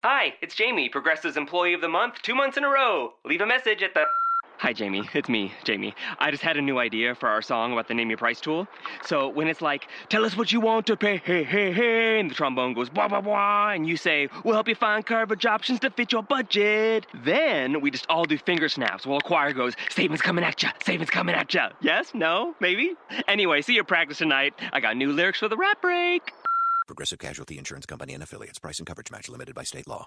Hi, it's Jamie, Progressive's Employee of the Month, 2 months in a row. Leave a message at the... Hi, Jamie. It's me, Jamie. I just had a new idea for our song about the Name Your Price tool. So when it's like, tell us what you want to pay, hey, hey, hey, and the trombone goes, blah, blah, blah, and you say, we'll help you find coverage options to fit your budget. Then we just all do finger snaps while a choir goes, savings coming at ya, savings coming at ya. Yes? No? Maybe? Anyway, see your practice tonight. I got new lyrics for the rap break. Progressive Casualty Insurance Company and Affiliates. Price and coverage match limited by state law.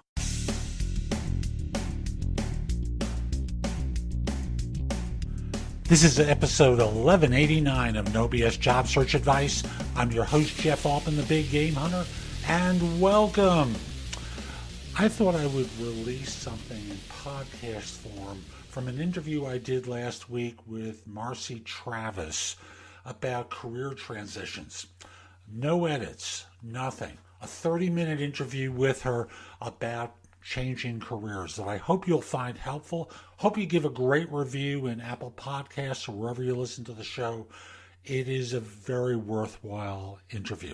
This is episode 1189 of No BS Job Search Advice. I'm your host, Jeff Altman, the Big Game Hunter, and welcome. I thought I would release something in podcast form from an interview I did last week with Marcy Travis about career transitions. No edits, nothing. A 30-minute interview with her about changing careers that I hope you'll find helpful. Hope you give a great review in Apple Podcasts or wherever you listen to the show. It is a very worthwhile interview.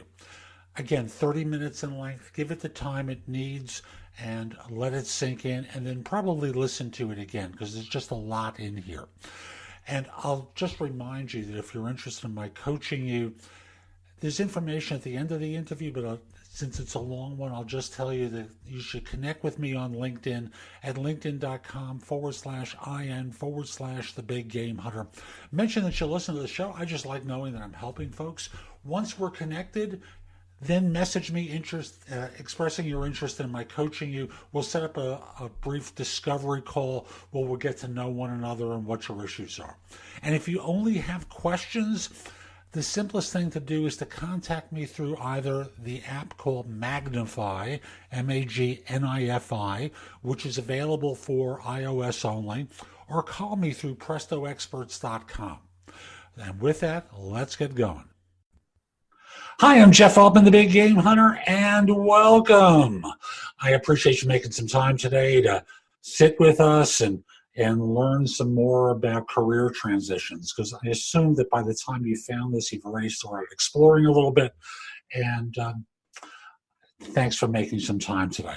Again, 30 minutes in length. Give it the time it needs and let it sink in, and then probably listen to it again because there's just a lot in here. And I'll just remind you that if you're interested in my coaching you, there's information at the end of the interview, but since it's a long one, I'll just tell you that you should connect with me on LinkedIn at linkedin.com/IN/The Big Game Hunter. Mention that you listen to the show. I just like knowing that I'm helping folks. Once we're connected, then message me expressing your interest in my coaching you. We'll set up a brief discovery call where we'll get to know one another and what your issues are. And if you only have questions, the simplest thing to do is to contact me through either the app called Magnify, Magnifi, which is available for iOS only, or call me through prestoexperts.com. And with that, let's get going. Hi, I'm Jeff Altman, the Big Game Hunter, and welcome. I appreciate you making some time today to sit with us and learn some more about career transitions, because I assume that by the time you found this, you've already started exploring a little bit, and thanks for making some time today.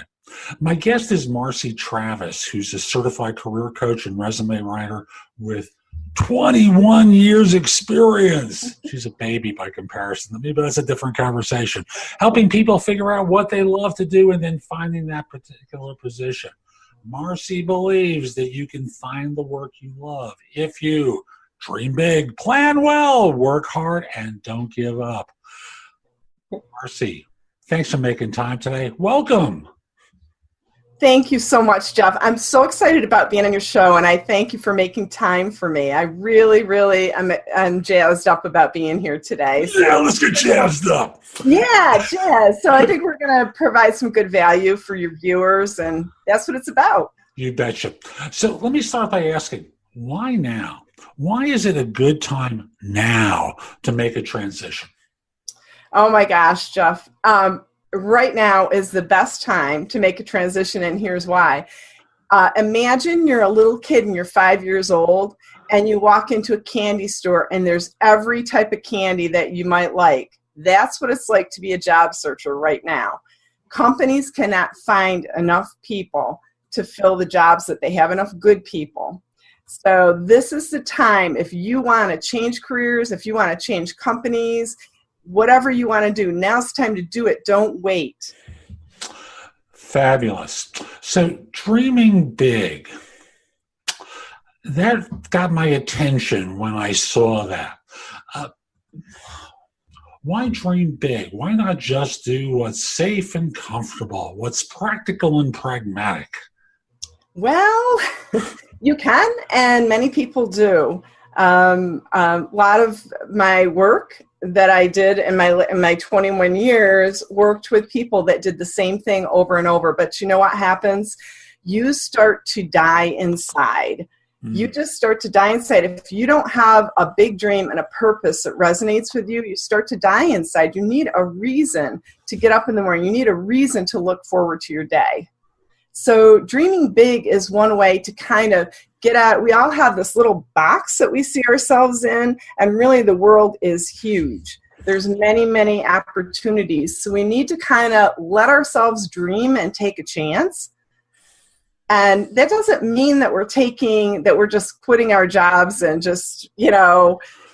My guest is Marcy Travis, who's a certified career coach and resume writer with 21 years experience. She's a baby by comparison to me, but that's a different conversation. Helping people figure out what they love to do and then finding that particular position. Marcy believes that you can find the work you love if you dream big, plan well, work hard, and don't give up. Marcy, thanks for making time today. Welcome. Thank you so much, Jeff. I'm so excited about being on your show, and I thank you for making time for me. I really am jazzed up about being here today. So. Yeah, let's get jazzed up. Yeah, jazz. So I think we're going to provide some good value for your viewers, and that's what it's about. You betcha. So let me start by asking, why now? Why is it a good time now to make a transition? Oh my gosh, Jeff. Right now is the best time to make a transition, and here's why. Imagine you're a little kid and you're 5 years old, and you walk into a candy store and there's every type of candy that you might like. That's what it's like to be a job searcher right now. Companies cannot find enough people to fill the jobs that they have, enough good people. So this is the time, if you want to change careers, if you want to change companies, whatever you want to do, now's the time to do it. Don't wait. Fabulous. So dreaming big, that got my attention when I saw that. Why dream big? Why not just do what's safe and comfortable, what's practical and pragmatic? Well, you can, and many people do. A lot of my work that I did in my 21 years worked with people that did the same thing over and over. But you know what happens? You start to die inside. You just start to die inside. If you don't have a big dream and a purpose that resonates with you, you start to die inside. You need a reason to get up in the morning. You need a reason to look forward to your day. So dreaming big is one way to kind of get at. We all have this little box that we see ourselves in, and really the world is huge. There's many, many opportunities. So we need to kind of let ourselves dream and take a chance. And that doesn't mean that we're just quitting our jobs and just,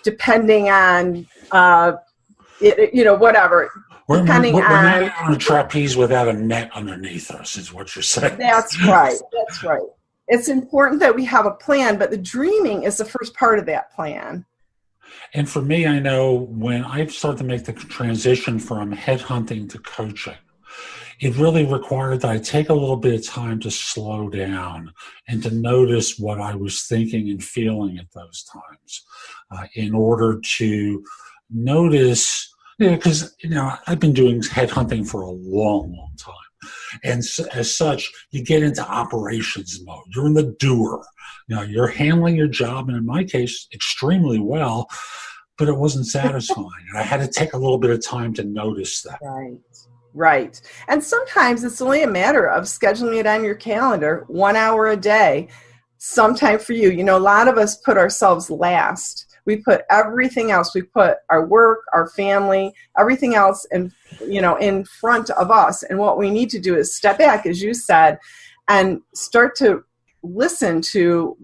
depending on, whatever. We're Depending not on on a trapeze without a net underneath us, is what you're saying. That's right. That's right. It's important that we have a plan, but the dreaming is the first part of that plan. And for me, I know when I started to make the transition from headhunting to coaching, it really required that I take a little bit of time to slow down and to notice what I was thinking and feeling at those times in order to notice, because, I've been doing headhunting for a long, long time. And as such, you get into operations mode. You're in the doer. You're handling your job, and in my case, extremely well, but it wasn't satisfying. And I had to take a little bit of time to notice that. Right. And sometimes it's only a matter of scheduling it on your calendar, 1 hour a day, sometime for you. A lot of us put ourselves last. We put everything else. We put our work, our family, everything else in front of us. And what we need to do is step back, as you said, and start to listen to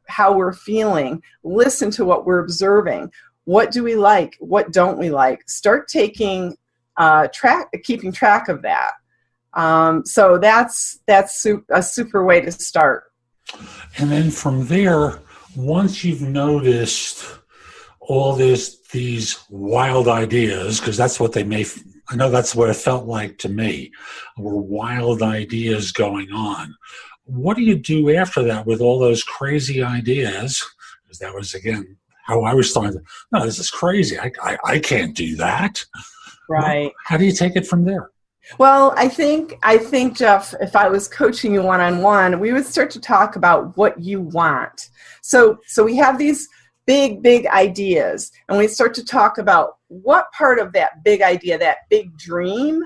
how we're feeling, listen to what we're observing. What do we like? What don't we like? Start keeping track of that. So that's a super way to start. And then from there, once you've noticed all these wild ideas, because that's what I know that's what it felt like to me, were wild ideas going on. What do you do after that with all those crazy ideas? Because that was, again, how I was starting to, no, this is crazy. I can't do that. Right. Well, how do you take it from there? Well, I think, Jeff, if I was coaching you one-on-one, we would start to talk about what you want. So we have these big ideas, and we start to talk about what part of that big idea, that big dream,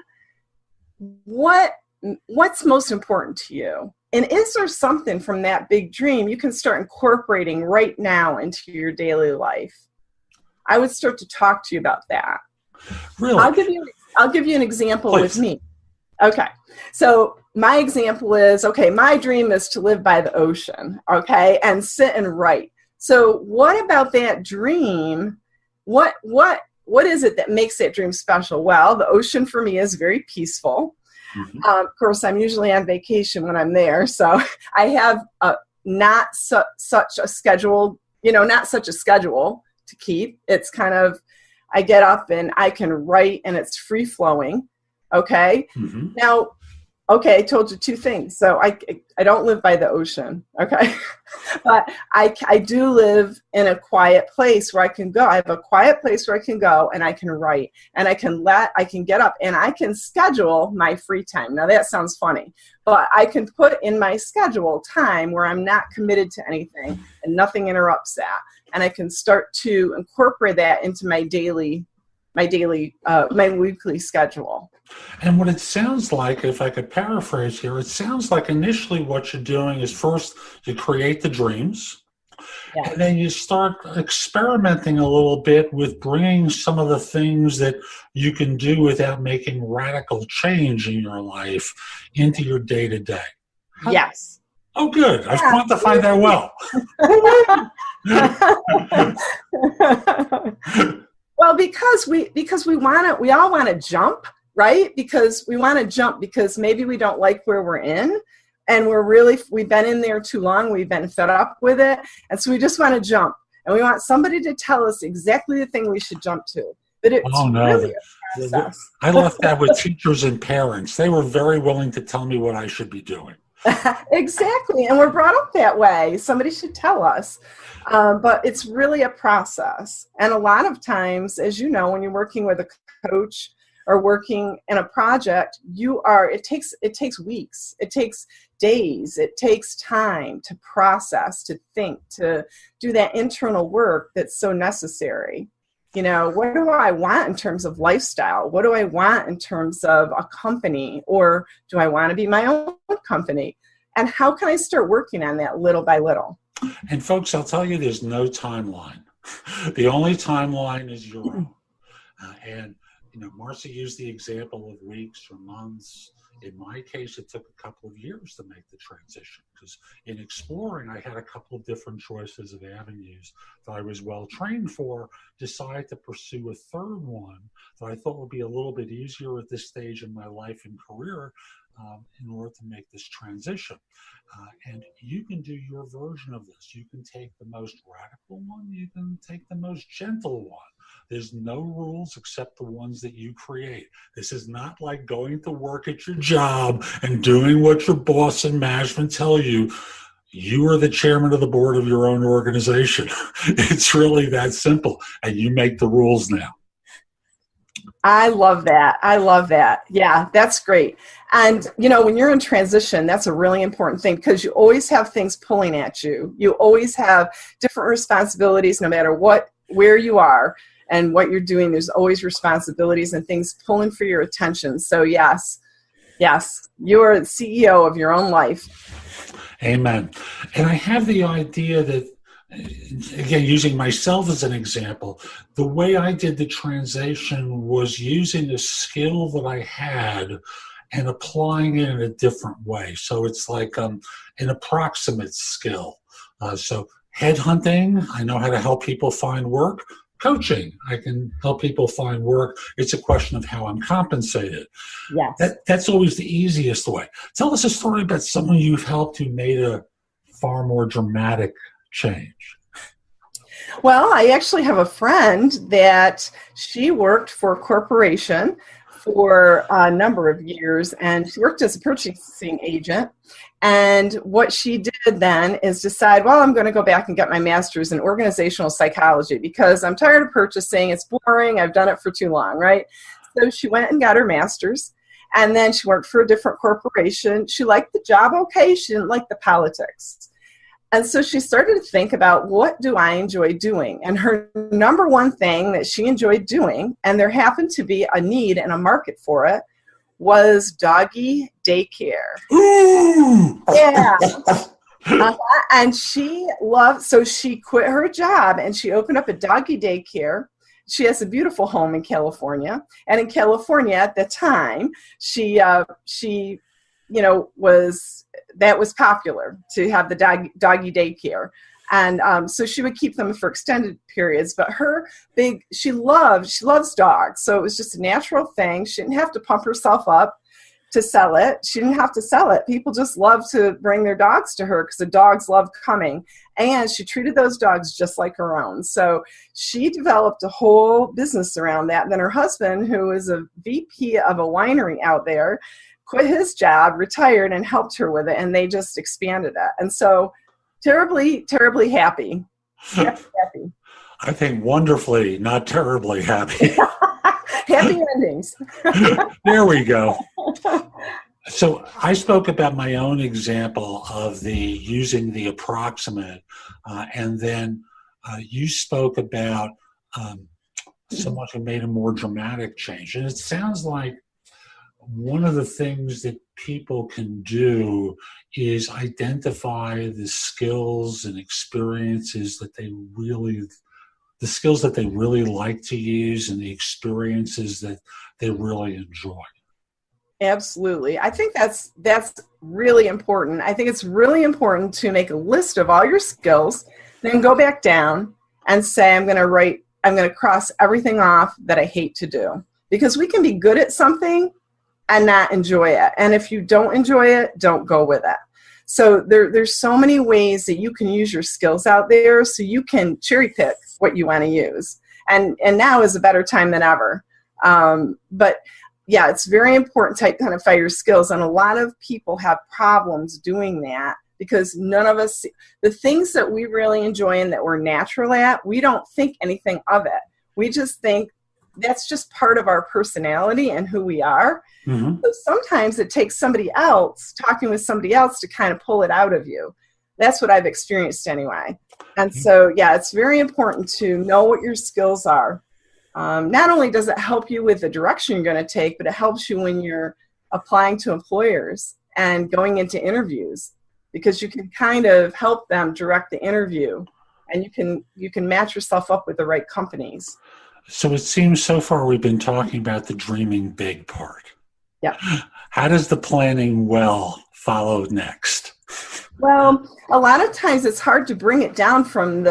what's most important to you? And is there something from that big dream you can start incorporating right now into your daily life? I would start to talk to you about that. Really? I'll give you an example. Please. With me. Okay. So my example is, my dream is to live by the ocean, and sit and write. So what about that dream? What is it that makes that dream special? Well, the ocean for me is very peaceful. Mm-hmm. Of course, I'm usually on vacation when I'm there, so I have not such a schedule to keep. It's kind of, I get up and I can write, and it's free flowing. Okay. Mm-hmm. Now, I told you two things. So I don't live by the ocean. Okay. But I do live in a quiet place where I can go. I have a quiet place where I can go and I can write, and I can get up and I can schedule my free time. Now that sounds funny, but I can put in my schedule time where I'm not committed to anything and nothing interrupts that. And I can start to incorporate that into my weekly schedule. And what it sounds like, if I could paraphrase here, it sounds like initially what you're doing is first you create the dreams, and then you start experimenting a little bit with bringing some of the things that you can do without making radical change in your life into your day-to-day. Yes. Oh, good. I've quantified that well. Well, because we all want to jump, right? Because we want to jump because maybe we don't like where we're in, and we've been in there too long. We've been fed up with it. And so we just want to jump, and we want somebody to tell us exactly the thing we should jump to. But it's really a process. I left that with teachers and parents. They were very willing to tell me what I should be doing. Exactly. And we're brought up that way. Somebody should tell us. But it's really a process. And a lot of times, as you know, when you're working with a coach or working in a project, it takes weeks, it takes days, it takes time to process, to think, to do that internal work that's so necessary. What do I want in terms of lifestyle? What do I want in terms of a company? Or do I want to be my own company? And how can I start working on that little by little? And folks, I'll tell you, there's no timeline. The only timeline is your own. And Marcy used the example of weeks or months. In my case, it took a couple of years to make the transition, because in exploring, I had a couple of different choices of avenues that I was well trained for, decided to pursue a third one that I thought would be a little bit easier at this stage in my life and career, in order to make this transition. And you can do your version of this. You can take the most radical one. You can take the most gentle one. There's no rules except the ones that you create. This is not like going to work at your job and doing what your boss and management tell you. You are the chairman of the board of your own organization. It's really that simple. And you make the rules now. I love that. I love that. Yeah, that's great. And, when you're in transition, that's a really important thing, because you always have things pulling at you. You always have different responsibilities, no matter where you are and what you're doing. There's always responsibilities and things pulling for your attention. So yes, you're the CEO of your own life. Amen. And I have the idea that, again, using myself as an example, the way I did the transition was using a skill that I had and applying it in a different way. So it's like an approximate skill. So headhunting, I know how to help people find work. Coaching, I can help people find work. It's a question of how I'm compensated. Yes. That's always the easiest way. Tell us a story about someone you've helped who made a far more dramatic change. Well, I actually have a friend that she worked for a corporation for a number of years, and she worked as a purchasing agent. And what she did then is decide, well, I'm going to go back and get my master's in organizational psychology, because I'm tired of purchasing. It's boring. I've done it for too long, right? So she went and got her master's, and then she worked for a different corporation. She liked the job okay. She didn't like the politics. And so she started to think about, what do I enjoy doing? And her number one thing that she enjoyed doing, and there happened to be a need and a market for it, was doggy daycare. Yeah. And she quit her job and she opened up a doggy daycare. She has a beautiful home in California. And in California at the time, that was popular to have the doggy daycare. And so she would keep them for extended periods. But she loves dogs. So it was just a natural thing. She didn't have to pump herself up to sell it. She didn't have to sell it. People just love to bring their dogs to her because the dogs love coming. And she treated those dogs just like her own. So she developed a whole business around that. And then her husband, who is a VP of a winery out there, quit his job, retired, and helped her with it. And they just expanded it. And so terribly, terribly happy. Happy. I think wonderfully, not terribly happy. Happy endings. There we go. So I spoke about my own example of using the approximate, and then you spoke about someone who made a more dramatic change. And it sounds like one of the things that people can do is identify the skills and experiences that they really like to use and the experiences that they really enjoy. Absolutely. I think that's really important. I think it's really important to make a list of all your skills, then go back down and say, I'm going to cross everything off that I hate to do. Because we can be good at something and not enjoy it. And if you don't enjoy it, don't go with it. So there's so many ways that you can use your skills out there, so you can cherry pick what you want to use. And now is a better time than ever. But yeah, it's very important to identify your skills. And a lot of people have problems doing that because none of us, the things that we really enjoy and that we're natural at, we don't think anything of it. We just think that's just part of our personality and who we are. Mm-hmm. So sometimes it takes talking with somebody else to kind of pull it out of you. That's what I've experienced anyway. And so, yeah, it's very important to know what your skills are. Not only does it help you with the direction you're going to take, but it helps you when you're applying to employers and going into interviews, because you can kind of help them direct the interview, and you can match yourself up with the right companies. So it seems so far we've been talking about the dreaming big part. Yeah. How does the planning well follow next? Well, a lot of times it's hard to bring it down from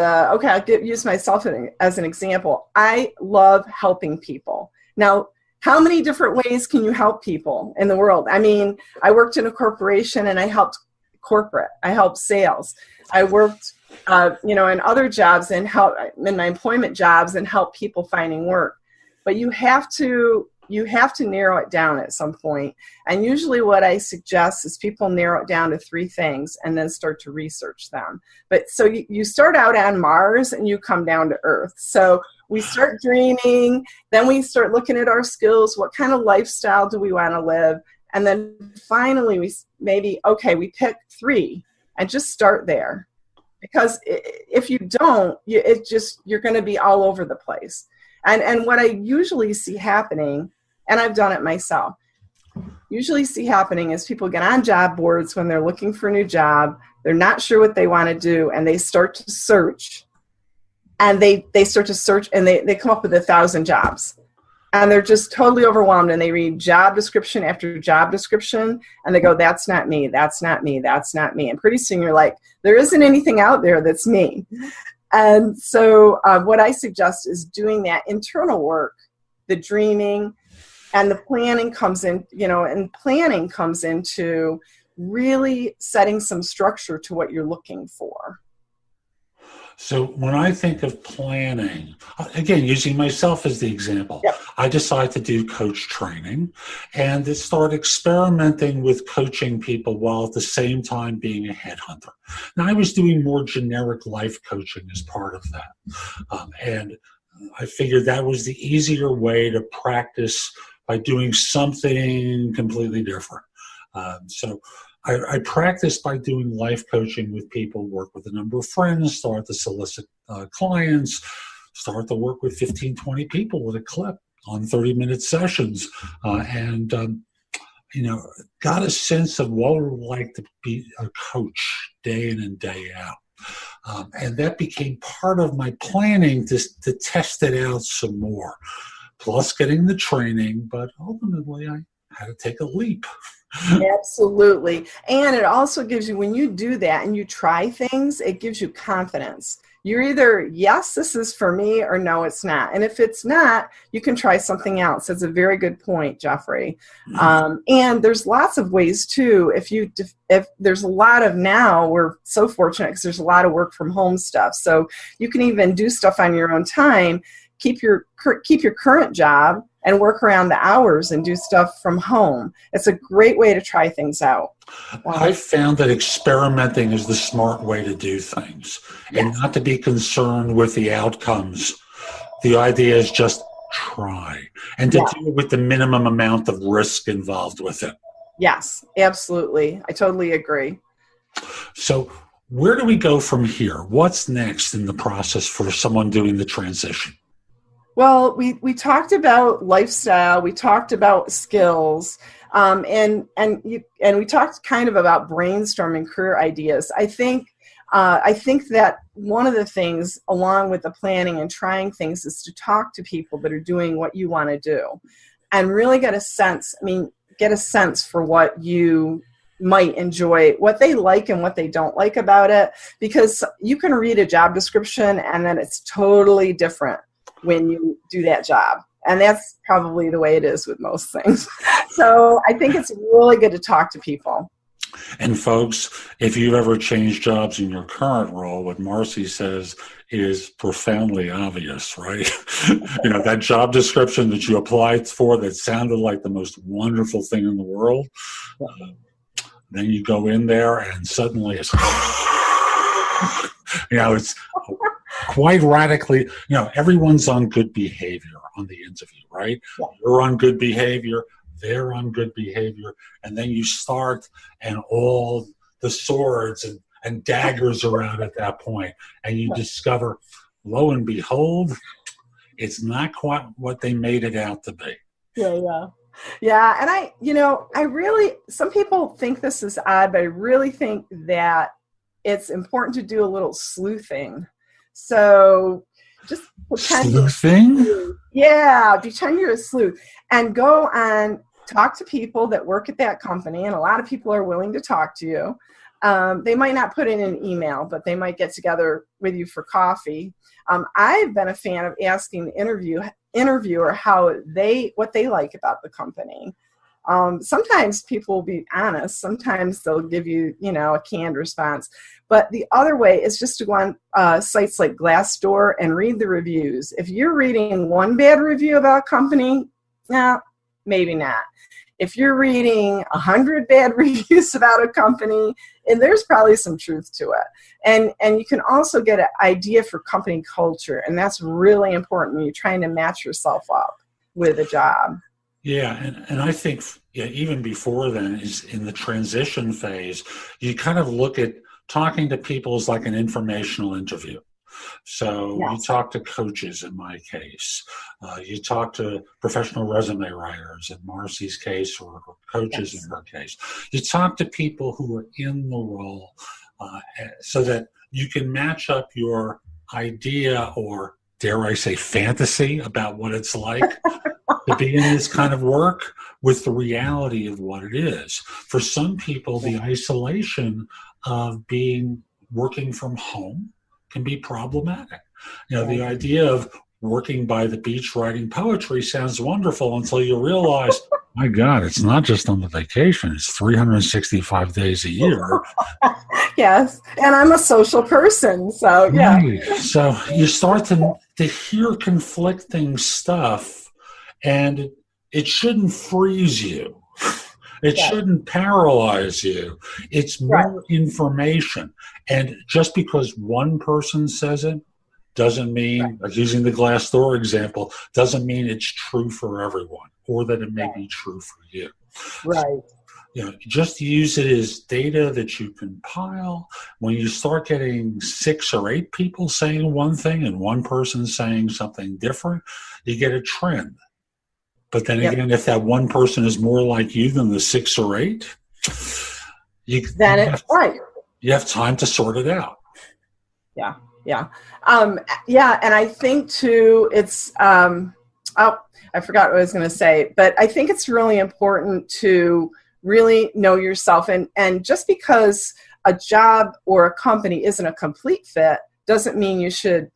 use myself as an example. I love helping people. Now, how many different ways can you help people in the world? I mean, I worked in a corporation and I helped corporate. I helped sales. I worked, in other jobs and in my employment jobs and help people finding work. But you have to narrow it down at some point. And usually what I suggest is people narrow it down to 3 things and then start to research them. But so you start out on Mars and you come down to Earth. So we start dreaming, then we start looking at our skills. What kind of lifestyle do we want to live? And then finally we pick 3 and just start there. Because if you don't, you're going to be all over the place. And what I usually see happening, and I've done it myself, is people get on job boards when they're looking for a new job. They're not sure what they want to do, and they start to search. And they start to search, and they come up with 1,000 jobs. And they're just totally overwhelmed, and they read job description after job description, and they go, that's not me, that's not me, that's not me. And pretty soon you're like, there isn't anything out there that's me. And so what I suggest is doing that internal work, the dreaming, and the planning comes in, and planning comes into really setting some structure to what you're looking for. So when I think of planning, again, using myself as the example, Yep. I decided to do coach training and to start experimenting with coaching people while at the same time being a headhunter. Now, I was doing more generic life coaching as part of that. And I figured that was the easier way to practice by doing something completely different. So I practiced by doing life coaching with people, work with a number of friends, start to solicit clients, start to work with 15, 20 people with a clip on 30-minute sessions, and got a sense of what it would like to be a coach day in and day out. And that became part of my planning to test it out some more, plus getting the training, but ultimately I had to take a leap. Absolutely. And it also gives you, when you do that and you try things, it gives you confidence. You're either, yes, this is for me, or no, it's not. And if it's not, you can try something else. That's a very good point, Jeffrey. And there's lots of ways too. If there's a lot of, now we're so fortunate because there's a lot of work from home stuff. So you can even do stuff on your own time, keep your current job and work around the hours and do stuff from home. It's a great way to try things out. I found that experimenting is the smart way to do things, and not to be concerned with the outcomes. The idea is just try, and to do it with the minimum amount of risk involved with it. Yes, absolutely. I totally agree. So where do we go from here? What's next in the process for someone doing the transition? Well, we talked about lifestyle, we talked about skills, and we talked kind of about brainstorming career ideas. I think that one of the things, along with the planning and trying things, is to talk to people that are doing what you want to do, and really get a sense for what you might enjoy, what they like and what they don't like about it, because you can read a job description and then it's totally different when you do that job. And that's probably the way it is with most things. So I think it's really good to talk to people. And folks, if you've ever changed jobs in your current role, what Marcy says is profoundly obvious, right? That job description that you applied for that sounded like the most wonderful thing in the world. Then you go in there and suddenly it's, it's quite radically, everyone's on good behavior on the interview, right? Yeah. You're on good behavior, they're on good behavior, and then you start and all the swords and daggers are out at that point, and you discover, lo and behold, it's not quite what they made it out to be. Yeah, and I really, some people think this is odd, but I really think that it's important to do a little sleuthing. So, just pretend. Sleuthing? Yeah, pretend you're a sleuth and go and talk to people that work at that company. And a lot of people are willing to talk to you. They might not put in an email, but they might get together with you for coffee. I've been a fan of asking the interviewer what they like about the company. Sometimes people will be honest. Sometimes they'll give you, a canned response. But the other way is just to go on sites like Glassdoor and read the reviews. If you're reading one bad review about a company, maybe not. If you're reading 100 bad reviews about a company, and there's probably some truth to it. And you can also get an idea for company culture, and that's really important when you're trying to match yourself up with a job. Yeah, and I think even before then, is in the transition phase, you kind of look at talking to people as like an informational interview. So you talk to coaches in my case. You talk to professional resume writers in Marcy's case, or coaches in her case. You talk to people who are in the role so that you can match up your idea, or dare I say fantasy, about what it's like to be in this kind of work with the reality of what it is. For some people, the isolation of working from home can be problematic. The idea of working by the beach writing poetry sounds wonderful until you realize, my God, it's not just on the vacation, it's 365 days a year. Yes, and I'm a social person, so yeah. Right. So you start to hear conflicting stuff, and it shouldn't freeze you. It shouldn't paralyze you. It's more information. And just because one person says it doesn't mean, like using the Glassdoor example, doesn't mean it's true for everyone, or that it may be true for you. Right. So, just use it as data that you compile. When you start getting 6 or 8 people saying one thing and one person saying something different, you get a trend. But then again, if that one person is more like you than the 6 or 8, you have time to sort it out. Yeah. And I think too, it's, I forgot what I was going to say, but I think it's really important to really know yourself. And just because a job or a company isn't a complete fit doesn't mean you should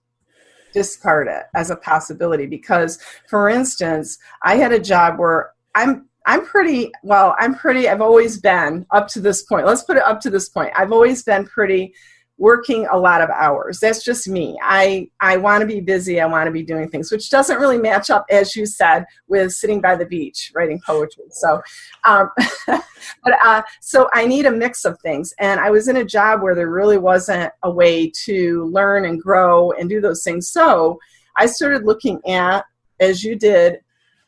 discard it as a possibility. Because, for instance, I had a job where I've always been, up to this point, let's put it up to this point, I've always been working a lot of hours. That's just me. I want to be busy. I want to be doing things, which doesn't really match up, as you said, with sitting by the beach writing poetry. So, so I need a mix of things. And I was in a job where there really wasn't a way to learn and grow and do those things. So I started looking at, as you did,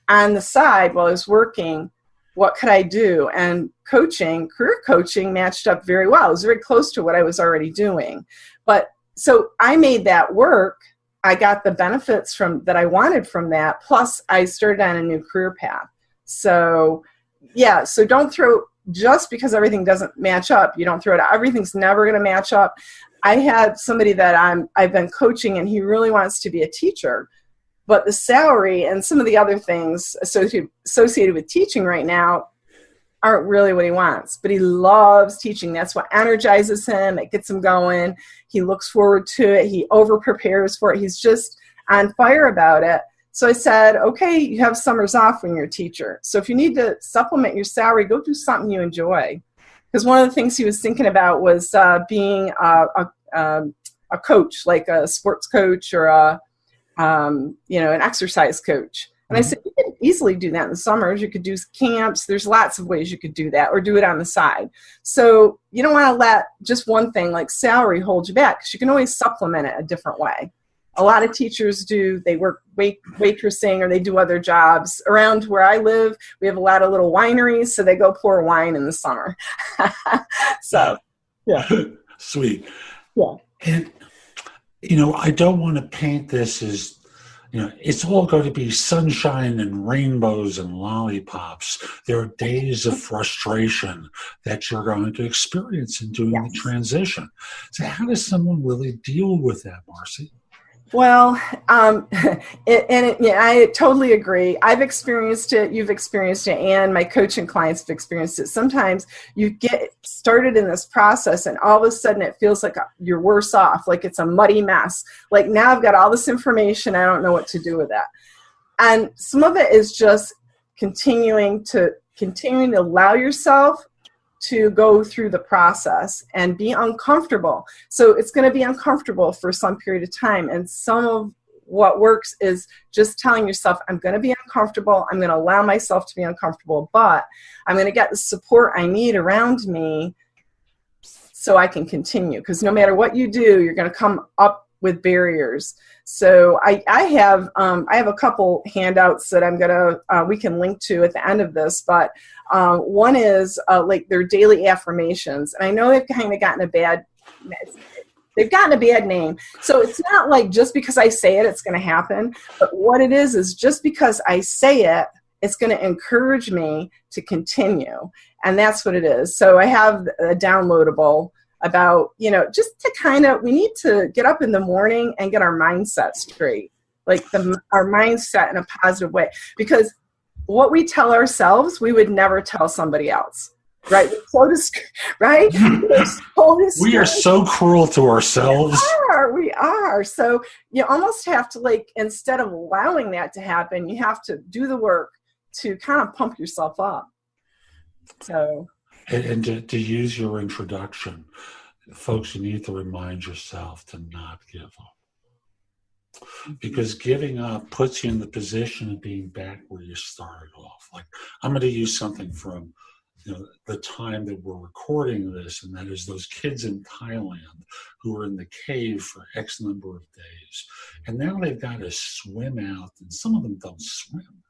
on the side while I was working, what could I do? And career coaching matched up very well. It was very close to what I was already doing. But so I made that work. I got the benefits that I wanted from that. Plus I started on a new career path. So so don't throw, just because everything doesn't match up, you don't throw it out. Everything's never going to match up. I had somebody that I've been coaching, and he really wants to be a teacher. But the salary and some of the other things associated with teaching right now aren't really what he wants. But he loves teaching. That's what energizes him. It gets him going. He looks forward to it. He over-prepares for it. He's just on fire about it. So I said, okay, you have summers off when you're a teacher. So if you need to supplement your salary, go do something you enjoy. Because one of the things he was thinking about was being a coach, like a sports coach or an exercise coach. And I said, you could easily do that in the summers. You could do camps. There's lots of ways you could do that, or do it on the side. So you don't want to let just one thing like salary hold you back, because you can always supplement it a different way. A lot of teachers they work waitressing, or they do other jobs. Around where I live, we have a lot of little wineries, so they go pour wine in the summer. So, yeah. Sweet. Yeah. And, I don't want to paint this as, it's all going to be sunshine and rainbows and lollipops. There are days of frustration that you're going to experience in doing the transition. So how does someone really deal with that, Marcy? Well, I totally agree. I've experienced it. You've experienced it, and my coaching clients have experienced it. Sometimes you get started in this process, and all of a sudden it feels like you're worse off, like it's a muddy mess. Like now I've got all this information, I don't know what to do with that. And some of it is just continuing to allow yourself to go through the process and be uncomfortable. So it's going to be uncomfortable for some period of time. And some of what works is just telling yourself, I'm going to be uncomfortable. I'm going to allow myself to be uncomfortable, but I'm going to get the support I need around me so I can continue. Because no matter what you do, you're going to come up with barriers. So I have a couple handouts that we can link to at the end of this, but one is like their daily affirmations. And I know they've kind of gotten a bad name. So it's not like just because I say it, it's going to happen. But what it is just because I say it, it's going to encourage me to continue. And that's what it is. So I have a downloadable about, just to we need to get up in the morning and get our mindset straight, like our mindset in a positive way, because what we tell ourselves, we would never tell somebody else, right? Right? We are so cruel to ourselves. We are. So you almost have to, instead of allowing that to happen, you have to do the work to kind of pump yourself up. So. And to use your introduction, folks, you need to remind yourself to not give up. Because giving up puts you in the position of being back where you started off. Like, I'm going to use something from the time that we're recording this, and that is those kids in Thailand who were in the cave for X number of days. And now they've got to swim out, and some of them don't swim.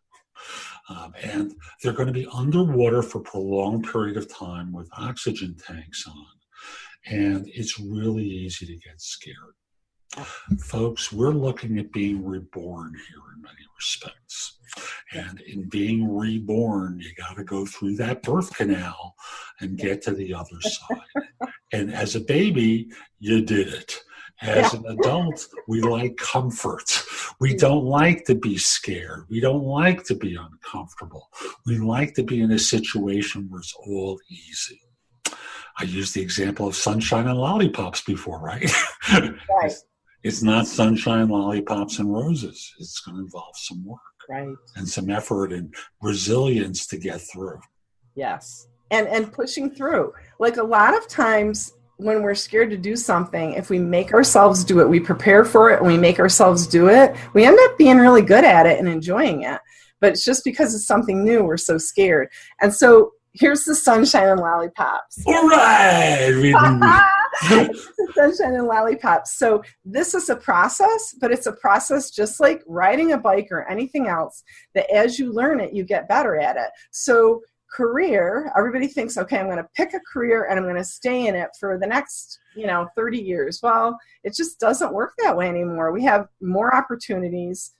And they're going to be underwater for a prolonged period of time with oxygen tanks on. And it's really easy to get scared. Folks, we're looking at being reborn here in many respects. And in being reborn, you got to go through that birth canal and get to the other side. And as a baby, you did it. As an adult, we like comfort. We don't like to be scared. We don't like to be uncomfortable. We like to be in a situation where it's all easy. I used the example of sunshine and lollipops before, right? Right. It's not sunshine, lollipops, and roses. It's going to involve some work, right, and some effort and resilience to get through. Yes, and pushing through. Like a lot of times, when we're scared to do something, if we make ourselves do it, we prepare for it and we make ourselves do it, we end up being really good at it and enjoying it. But it's just because it's something new, we're so scared. And so here's the sunshine and lollipops. All right. Sunshine and lollipops. So this is a process, but it's a process just like riding a bike or anything else, that as you learn it, you get better at it. So career, everybody thinks, okay, I'm going to pick a career and I'm going to stay in it for the next, 30 years. Well, it just doesn't work that way anymore. We have more opportunities.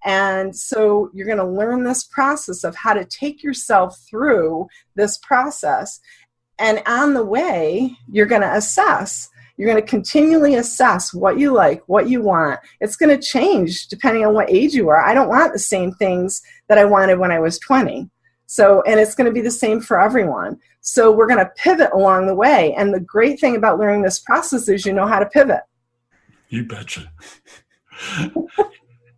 And so you're going to learn this process of how to take yourself through this process. And on the way, you're going to assess. You're going to continually assess what you like, what you want. It's going to change depending on what age you are. I don't want the same things that I wanted when I was 20. So, and it's going to be the same for everyone. So we're going to pivot along the way. And the great thing about learning this process is you know how to pivot. You betcha.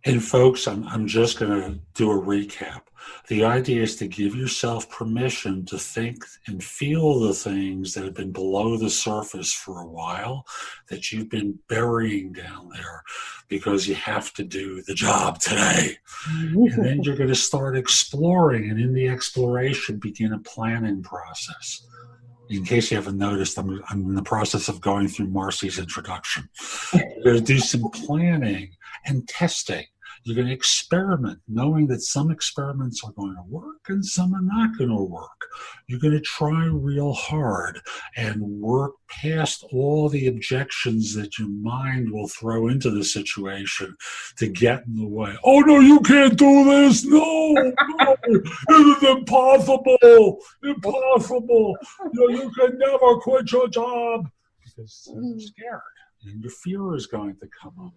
And folks, I'm just going to do a recap. The idea is to give yourself permission to think and feel the things that have been below the surface for a while, that you've been burying down there because you have to do the job today. And then you're going to start exploring, and in the exploration, begin a planning process. In case you haven't noticed, I'm in the process of going through Marcy's introduction. You're going to do some planning and testing. You're going to experiment, knowing that some experiments are going to work and some are not going to work. You're going to try real hard and work past all the objections that your mind will throw into the situation to get in the way. Oh, no, you can't do this. No, it is impossible. Impossible. You can never quit your job. Because you're scared and your fear is going to come up.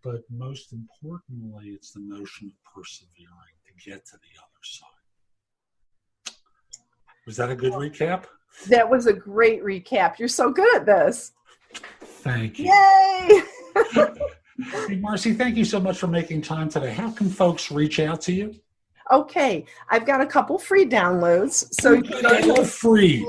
but most importantly, it's the notion of persevering to get to the other side. Was that a good recap? That was a great recap. You're so good at this. Thank you. Yay! Hey, Marcy, thank you so much for making time today. How can folks reach out to you? Okay, I've got a couple free downloads. So I love free.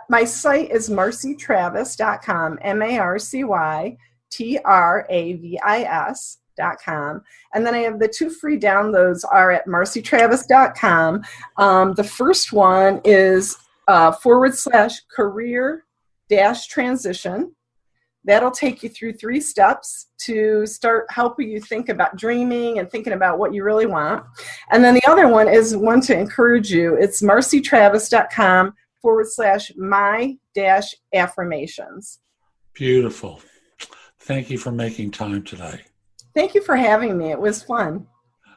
My site is marcytravis.com, marcytravis.com. And then I have the 2 free downloads are at marcytravis.com. The first one is /career-transition. That'll take you through 3 steps to start helping you think about dreaming and thinking about what you really want. And then the other one is one to encourage you. It's marcytravis.com /my-affirmations. Beautiful. Thank you for making time today. Thank you for having me. It was fun.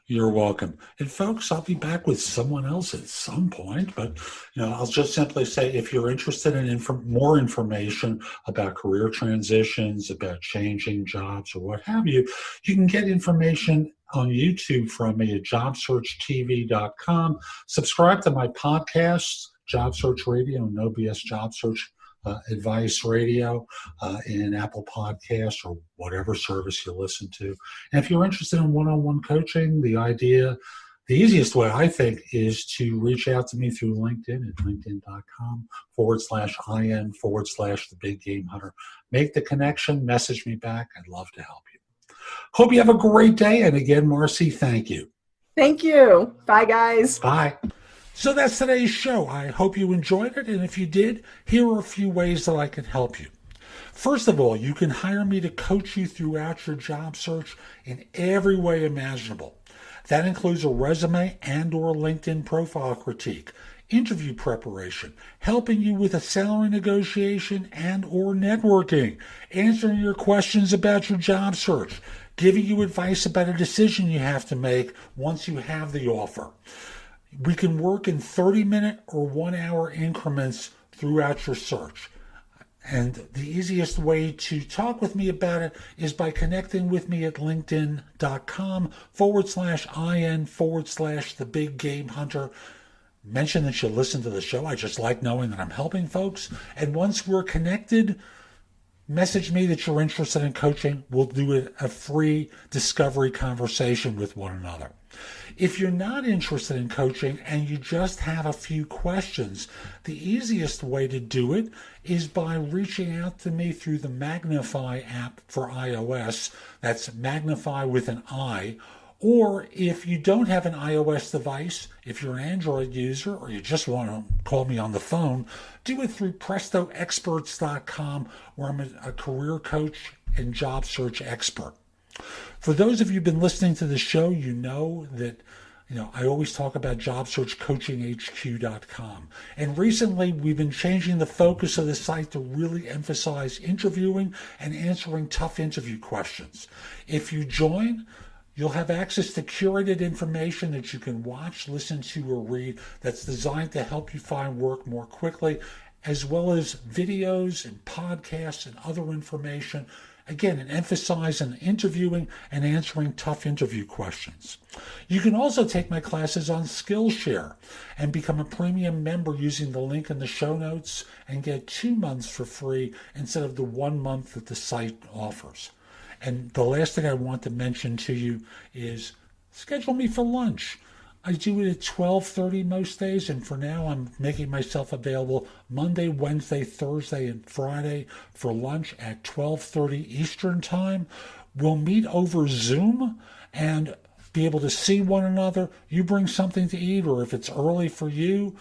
You're welcome. And folks, I'll be back with someone else at some point, but I'll just simply say if you're interested in more information about career transitions, about changing jobs or what have you, you can get information on YouTube from me at jobsearchtv.com. Subscribe to my podcasts, Job Search Radio and No BS Job Search Advice Radio in Apple Podcasts or whatever service you listen to. And if you're interested in one-on-one coaching, the easiest way I think is to reach out to me through LinkedIn at linkedin.com/IN/the Big Game Hunter. Make the connection, message me back. I'd love to help you. Hope you have a great day. And again, Marcy, thank you. Thank you. Bye, guys. Bye. So that's today's show. I hope you enjoyed it, and if you did, here are a few ways that I can help you. First of all, you can hire me to coach you throughout your job search in every way imaginable. That includes a resume and or LinkedIn profile critique, interview preparation, helping you with a salary negotiation and or networking, answering your questions about your job search, giving you advice about a decision you have to make once you have the offer. We can work in 30-minute or 1-hour increments throughout your search. And the easiest way to talk with me about it is by connecting with me at linkedin.com/IN/the Big Game Hunter. Mention that you listen to the show. I just like knowing that I'm helping folks. And once we're connected, message me that you're interested in coaching. We'll do a free discovery conversation with one another. If you're not interested in coaching and you just have a few questions, the easiest way to do it is by reaching out to me through the Magnify app for iOS. That's Magnify with an I. Or if you don't have an iOS device, if you're an Android user or you just want to call me on the phone, do it through PrestoExperts.com, where I'm a career coach and job search expert. For those of you who've been listening to the show, you know that I always talk about JobSearchCoachingHQ.com. And recently, we've been changing the focus of the site to really emphasize interviewing and answering tough interview questions. If you join, you'll have access to curated information that you can watch, listen to, or read that's designed to help you find work more quickly, as well as videos and podcasts and other information. Again, an emphasis on interviewing and answering tough interview questions. You can also take my classes on Skillshare and become a premium member using the link in the show notes and get 2 months for free instead of the 1 month that the site offers. And the last thing I want to mention to you is schedule me for lunch. I do it at 12:30 most days, and for now I'm making myself available Monday, Wednesday, Thursday, and Friday for lunch at 12:30 Eastern Time. We'll meet over Zoom and be able to see one another. You bring something to eat, or if it's early for you,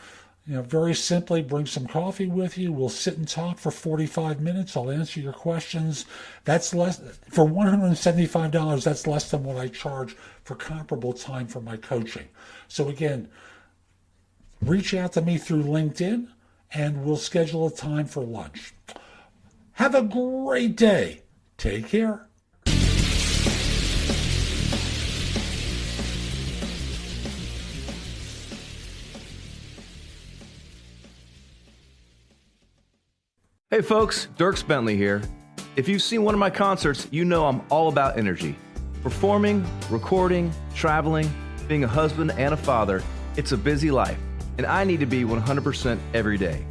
very simply bring some coffee with you. We'll sit and talk for 45 minutes. I'll answer your questions. That's less for $175. That's less than what I charge for comparable time for my coaching. So again, reach out to me through LinkedIn and we'll schedule a time for lunch. Have a great day. Take care. Hey folks, Dirk Bentley here. If you've seen one of my concerts, you know I'm all about energy. Performing, recording, traveling, being a husband and a father, it's a busy life, and I need to be 100% every day.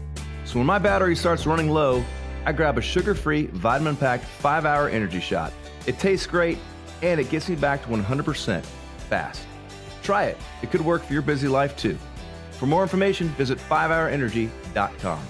So when my battery starts running low, I grab a sugar-free, vitamin-packed 5-hour energy shot. It tastes great, and it gets me back to 100% fast. Try it. It could work for your busy life too. For more information, visit 5hourenergy.com.